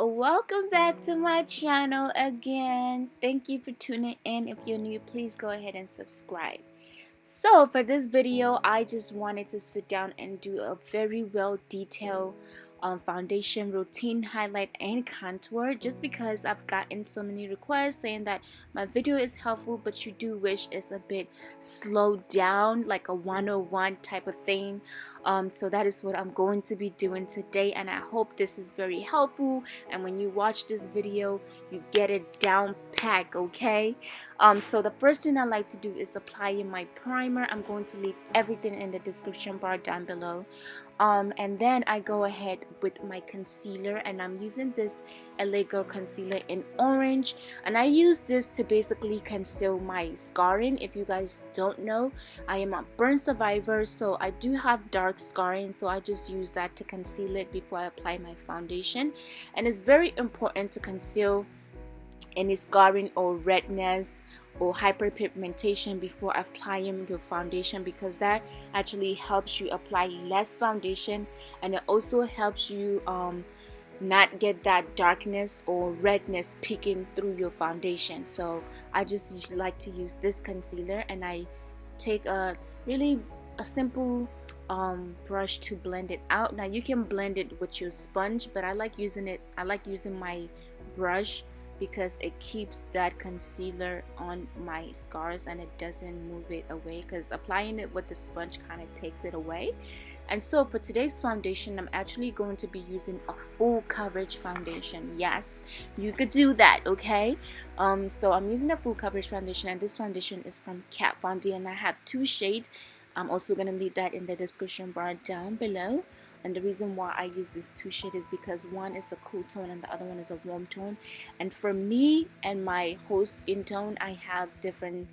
welcome back to my channel again. Thank you for tuning in. If you're new, please go ahead and subscribe. So for this video, I just wanted to sit down and do a very well detailed foundation routine, highlight and contour, just because I've gotten so many requests saying that my video is helpful but you do wish it's a bit slowed down, like a 101 type of thing. So that is what I'm going to be doing today, and I hope this is very helpful, and when you watch this video you get it down pack, okay? So the first thing I like to do is applying my primer. I'm going to leave everything in the description bar down below. And then I go ahead with my concealer, and I'm using this LA Girl concealer in orange, and I use this to basically conceal my scarring. If you guys don't know, I am a burn survivor, so I do have dark scarring, so I just use that to conceal it before I apply my foundation. And it's very important to conceal any scarring or redness or hyperpigmentation before applying your foundation, because that actually helps you apply less foundation, and it also helps you not get that darkness or redness peeking through your foundation. So I just like to use this concealer, and I take a simple brush to blend it out. Now you can blend it with your sponge, but I like using my brush because it keeps that concealer on my scars and it doesn't move it away, because applying it with the sponge kind of takes it away. And so for today's foundation, I'm actually going to be using a full coverage foundation. Yes, you could do that, okay? So I'm using a full coverage foundation, and this foundation is from Kat Von D, and I have two shades. I'm also going to leave that in the description bar down below. And the reason why I use this two shade is because one is a cool tone and the other one is a warm tone. And for me and my whole skin tone, I have different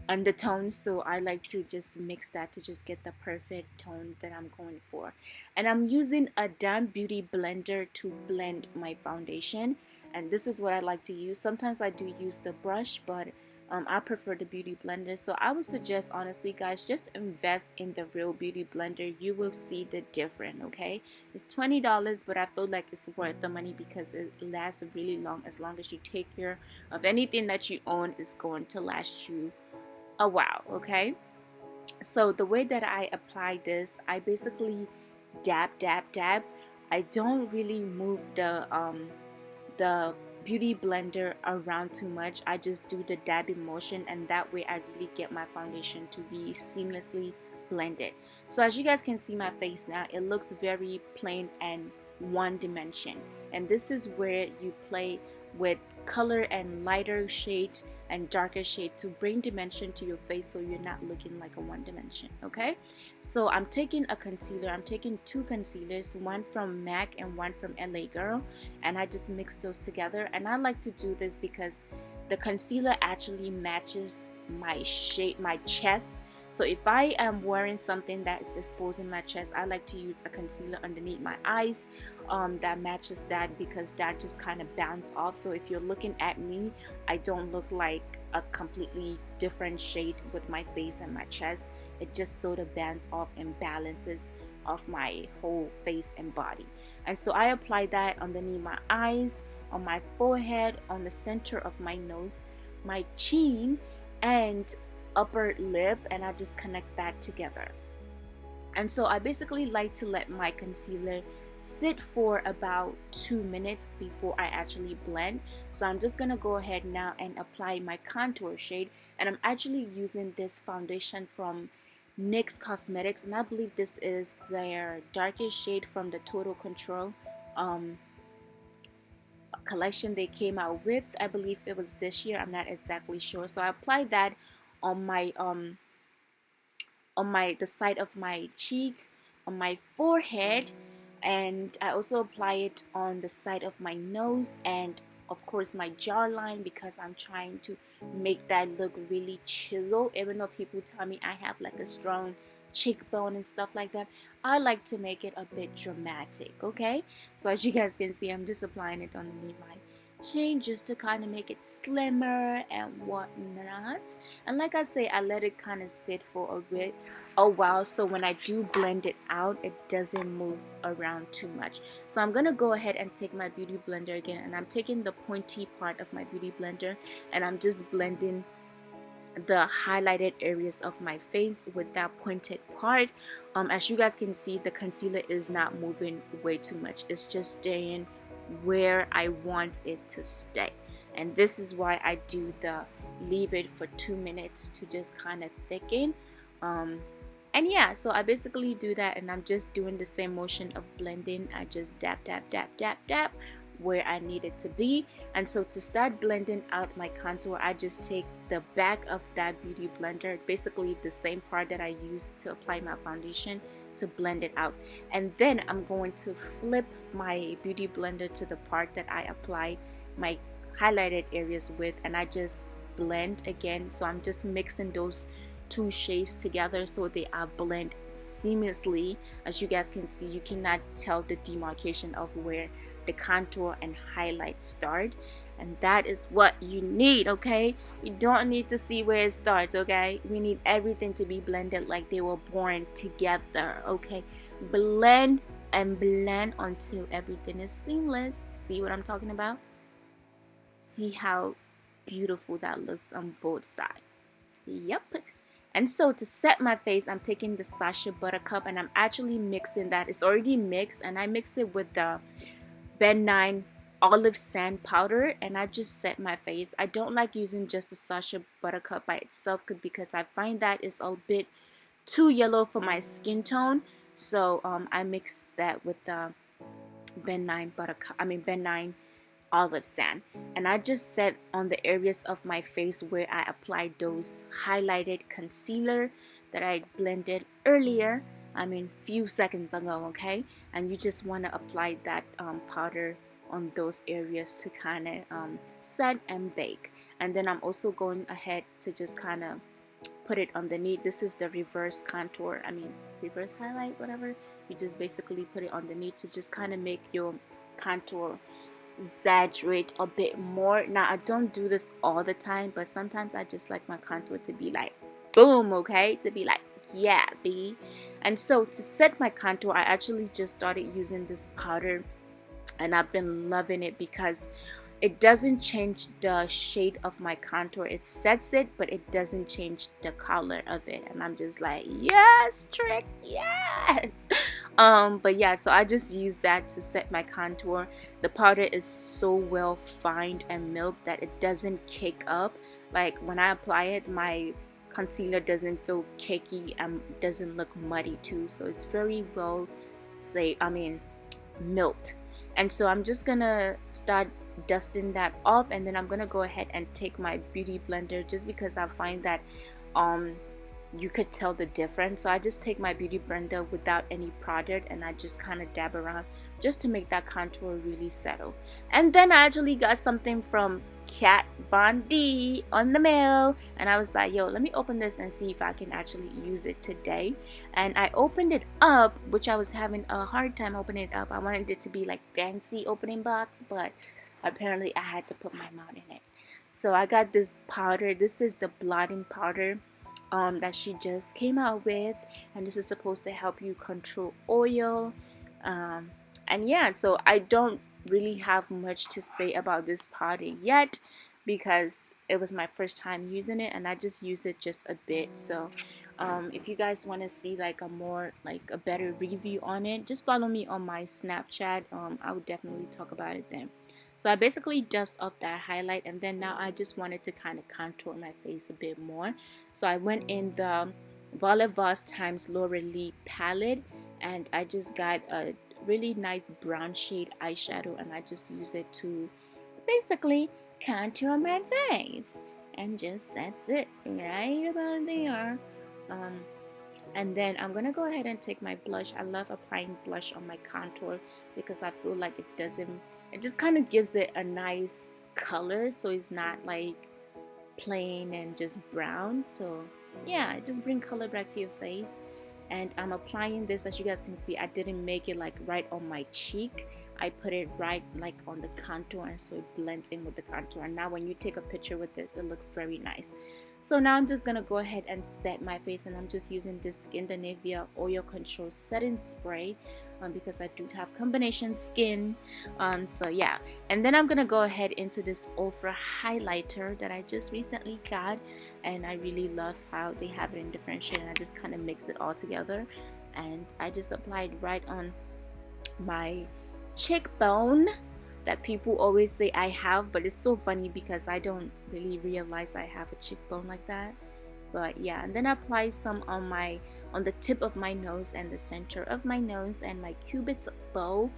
undertones, so I like to just mix that to just get the perfect tone that I'm going for. And I'm using a damn beauty blender to blend my foundation, and this is what I like to use. Sometimes I do use the brush, but I prefer the beauty blender. So I would suggest, honestly guys, just invest in the real beauty blender. You will see the difference, okay? It's $20, but I feel like it's worth the money because it lasts really long. As long as you take care of anything that you own, it's going to last you a while, okay? So the way that I apply this, I basically dab. I don't really move the beauty blender around too much. I just do the dabbing motion, and that way I really get my foundation to be seamlessly blended. So as you guys can see my face now, it looks very plain and one dimension, and this is where you play with color and lighter shade and darker shade to bring dimension to your face, so you're not looking like a one dimension, okay? So I'm taking a concealer. I'm taking two concealers, one from MAC and one from LA Girl, and I just mix those together. And I like to do this because the concealer actually matches my shape, my chest. So if I am wearing something that is exposing my chest, I like to use a concealer underneath my eyes that matches that, because that just kind of bounce off. So if you're looking at me, I don't look like a completely different shade with my face and my chest. It just sort of bands off and balances off my whole face and body. And so I apply that underneath my eyes, on my forehead, on the center of my nose, my chin, and upper lip, and I just connect that together. And so I basically like to let my concealer sit for about 2 minutes before I actually blend. So I'm just gonna go ahead now and apply my contour shade, and I'm actually using this foundation from NYX Cosmetics, and I believe this is their darkest shade from the Total Control collection they came out with. I believe it was this year, I'm not exactly sure. So I applied that on my the side of my cheek, on my forehead, and I also apply it on the side of my nose and of course my jawline, because I'm trying to make that look really chiseled. Even though people tell me I have like a strong cheekbone and stuff like that, I like to make it a bit dramatic, okay? So as you guys can see, I'm just applying it underneath my stretching just to kind of make it slimmer and whatnot. And like I say, I let it kind of sit for a while, so when I do blend it out, it doesn't move around too much. So I'm gonna go ahead and take my beauty blender again, and I'm taking the pointy part of my beauty blender, and I'm just blending the highlighted areas of my face with that pointed part. As you guys can see, the concealer is not moving way too much. It's just staying where I want it to stay, and this is why I do the leave it for 2 minutes to just kind of thicken. And yeah, so I basically do that, and I'm just doing the same motion of blending. I just dab dab dab dab dab where I need it to be. And so to start blending out my contour, I just take the back of that beauty blender, basically the same part that I used to apply my foundation, to blend it out. And then I'm going to flip my beauty blender to the part that I apply my highlighted areas with, and I just blend again. So I'm just mixing those two shades together so they are blend seamlessly. As you guys can see, you cannot tell the demarcation of where the contour and highlight start, and that is what you need. Okay, you don't need to see where it starts. Okay, we need everything to be blended like they were born together. Okay, blend and blend until everything is seamless. See what I'm talking about? See how beautiful that looks on both sides. Yep. And so to set my face, I'm taking the Sacha Buttercup, and I'm actually mixing that. It's already mixed, and I mix it with the Ben 9 Olive Sand Powder, and I just set my face. I don't like using just the Sacha Buttercup by itself because I find that it's a bit too yellow for my skin tone. So I mix that with the Ben 9 Olive Sand, and I just set on the areas of my face where I applied those highlighted concealer that I blended earlier, few seconds ago. Okay, and you just want to apply that powder on those areas to kind of set and bake. And then I'm also going ahead to just kind of put it underneath. This is the reverse contour, reverse highlight, whatever. You just basically put it underneath to just kind of make your contour exaggerate a bit more. Now I don't do this all the time, but sometimes I just like my contour to be like boom, okay, to be like yeah B. And so to set my contour, I actually just started using this powder, and I've been loving it because it doesn't change the shade of my contour. It sets it, but it doesn't change the color of it, and I'm just like, yes, trick, yes. But yeah, so I just use that to set my contour. The powder is so well fined and milked that it doesn't cake up. Like when I apply it, my concealer doesn't feel cakey and doesn't look muddy too. So it's very well milked. And so I'm just gonna start dusting that off, and then I'm gonna go ahead and take my beauty blender, just because I find that you could tell the difference. So I just take my beauty blender without any product, and I just kind of dab around just to make that contour really settle. And then I actually got something from Kat Von D on the mail, and I was like, yo, let me open this and see if I can actually use it today. And I opened it up, which I was having a hard time opening it up. I wanted it to be like fancy opening box, but apparently I had to put my mouth in it. So I got this powder. This is the blotting powder that she just came out with, and this is supposed to help you control oil. And yeah, so I don't really have much to say about this powder yet because it was my first time using it, and I just use it just a bit. So if you guys want to see like a better review on it, just follow me on my Snapchat. I would definitely talk about it then. So I basically dust off that highlight, and then now I just wanted to kind of contour my face a bit more. So I went in the Voila Voss times Laura Lee palette, and I just got a really nice brown shade eyeshadow, and I just use it to basically contour my face, and just that's it right about there. And then I'm gonna go ahead and take my blush. I love applying blush on my contour because I feel like it just kind of gives it a nice color, so it's not like plain and just brown. So yeah, it just brings color back to your face. And I'm applying this, as you guys can see, I didn't make it like right on my cheek. I put it right like on the contour, and so it blends in with the contour. And now when you take a picture with this, it looks very nice. So now I'm just gonna go ahead and set my face, and I'm just using this Skin the Nivea Oil Control Setting Spray because I do have combination skin. So yeah, and then I'm gonna go ahead into this oprah highlighter that I just recently got, and I really love how they have it in different shades. And I just kind of mix it all together, and I just applied right on my cheekbone that people always say I have, but it's so funny because I don't really realize I have a cheekbone like that. But yeah, and then I apply some on the tip of my nose and the center of my nose and my cupid's bow,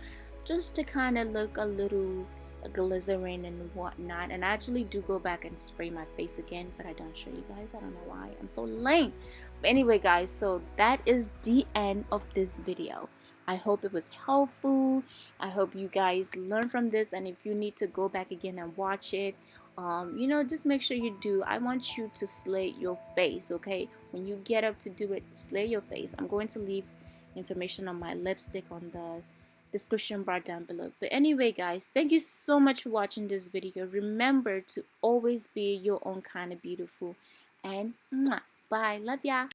just to kind of look a little glycerin and whatnot. And I actually do go back and spray my face again, but I don't show you guys. I don't know why, I'm so lame. But anyway guys, so that is the end of this video. I hope it was helpful. I hope you guys learn from this, and if you need to go back again and watch it, you know, just make sure you do. I want you to slay your face, okay? When you get up to do it, slay your face. I'm going to leave information on my lipstick on the description bar down below. But anyway guys, thank you so much for watching this video. Remember to always be your own kind of beautiful, and mwah, bye, love ya.